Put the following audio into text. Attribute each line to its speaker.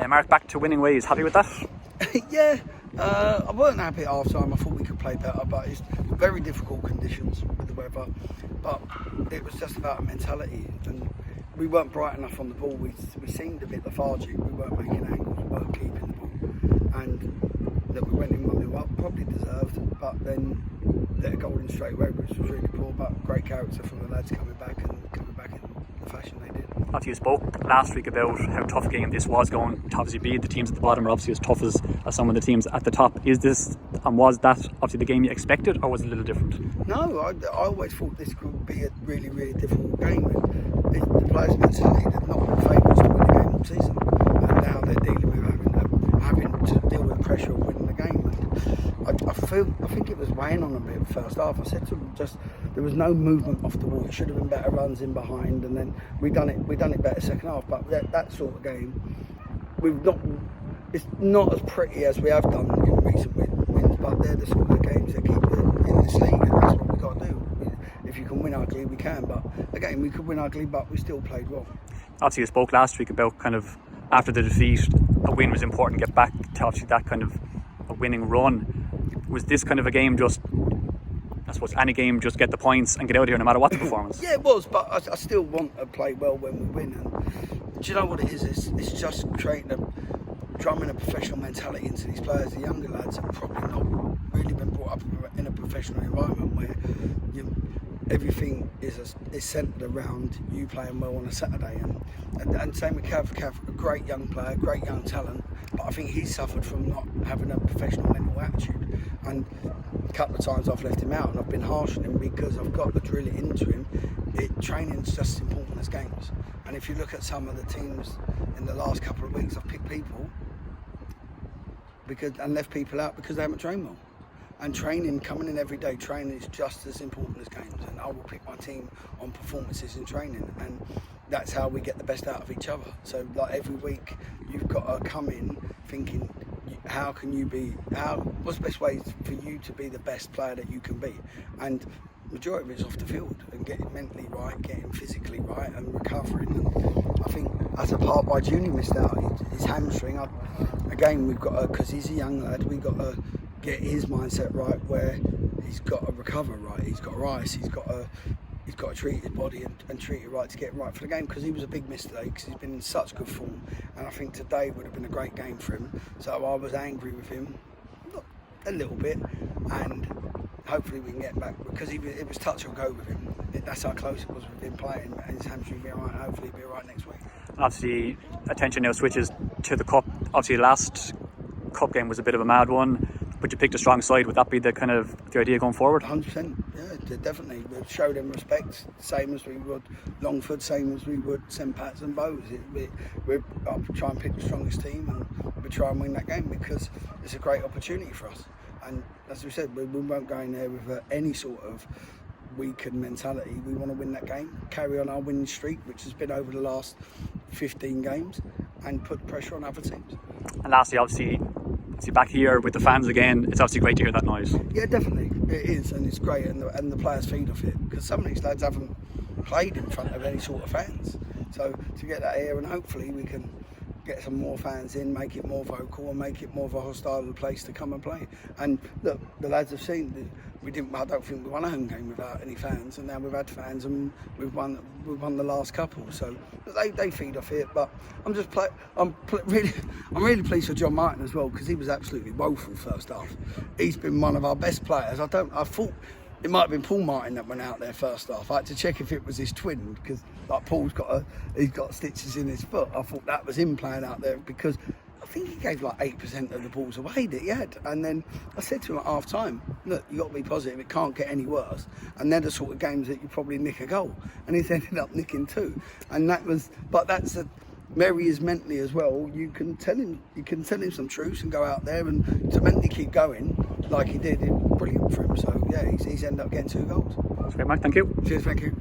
Speaker 1: Mark, back to winning ways. Happy with that?
Speaker 2: Yeah, I weren't happy at half time. I thought we could play better, but it's very difficult conditions with the weather. But it was just about mentality, and we weren't bright enough on the ball. We seemed a bit lethargic. We weren't making angles, we weren't keeping the ball, and that we went in 1-0 up, probably deserved, but then let a goal in straight away, which was really poor. But great character from the lads coming back in the fashion they did.
Speaker 1: After you spoke last week about how tough a game this was going to obviously be, the teams at the bottom are obviously as tough as some of the teams at the top. Is this, and was that obviously the game you expected, or was it a little different?
Speaker 2: No, I always thought this could be a really, really difficult game. The players' mentality had not been favourites to win the game all season, and now they're dealing with having to deal with the pressure of winning the game. And I think it was weighing on a bit the first half. I said to them, there was no movement off the ball. It should have been better runs in behind, and then we done it better second half. But that sort of game, it's not as pretty as we have done in recent wins, but they're the sort of games that keep it in this league, and that's what we've got to do. If you can win ugly, we can. But again, we could win ugly, but we still played well.
Speaker 1: Obviously, you spoke last week about kind of after the defeat, a win was important to get back to obviously that kind of a winning run. Was this kind of a game just, I suppose, any game, just get the points and get out of here no matter what the performance?
Speaker 2: Yeah, it was, but I still want to play well when we win. And do you know what it is? It's just drumming a professional mentality into these players. The younger lads have probably not really been brought up in a professional environment where everything is centred around you playing well on a Saturday. And same with Cav, a great young player, great young talent, but I think he's suffered from not having a professional mental attitude. And a couple of times I've left him out and I've been harsh on him because I've got to drill it into him. Training's just as important as games. And if you look at some of the teams in the last couple of weeks, I've picked people and left people out because they haven't trained well. And training, coming in every day, training is just as important as games. And I will pick my team on performances in training, and that's how we get the best out of each other. So like every week, you've got to come in thinking, what's the best way for you to be the best player that you can be? And majority of it's off the field and getting mentally right, getting physically right, and recovering. And I think that's a part why Junior missed out. His hamstring. Again, we've got because he's a young lad. We've got to get his mindset right, where he's got to recover right. He's got to rise. He's got to treat his body and treat it right to get right for the game, because he was a big mistake because he's been in such good form, and I think today would have been a great game for him. So I was angry with him a little bit, and hopefully we can get back, because it was touch or go with him. That's how close it was with him playing, and his hamstring will be alright. Hopefully he'll be alright next week.
Speaker 1: Obviously, attention now switches to the cup. Obviously, last cup game was a bit of a mad one, but you picked a strong side. Would that be the idea going forward?
Speaker 2: 100%, yeah, definitely. We'll show them respect, same as we would Longford, same as we would St Pat's and Bows. We'll try and pick the strongest team, and we'll try and win that game, because it's a great opportunity for us. And as we said, we won't go in there with any sort of weakened mentality. We want to win that game, carry on our winning streak, which has been over the last 15 games, and put pressure on other teams.
Speaker 1: And lastly, obviously back here with the fans again, it's obviously great to hear that noise.
Speaker 2: Yeah, definitely, it is, and it's great, and the players feed off it, because some of these lads haven't played in front of any sort of fans. So to get that here, and hopefully we can get some more fans in, make it more vocal, and make it more of a hostile place to come and play. And look, the lads have seen I don't think we won a home game without any fans, and now we've had fans, and we've won the last couple. So they feed off it. But I'm really pleased for John Martin as well, because he was absolutely woeful first half. He's been one of our best players. I thought it might have been Paul Martin that went out there first half. I had to check if it was his twin, because Paul's got stitches in his foot. I thought that was him playing out there, because I think he gave 8% of the balls away that he had. And then I said to him at half time, look, you got to be positive, it can't get any worse. And they're the sort of games that you probably nick a goal. And he's ended up nicking 2. And Mary is mentally as well. You can tell him some truths and go out there, and to mentally keep going like he did, it's brilliant for him. So yeah, he's ended up getting 2 goals.
Speaker 1: That's great, Mike. Thank you.
Speaker 2: Cheers, thank you.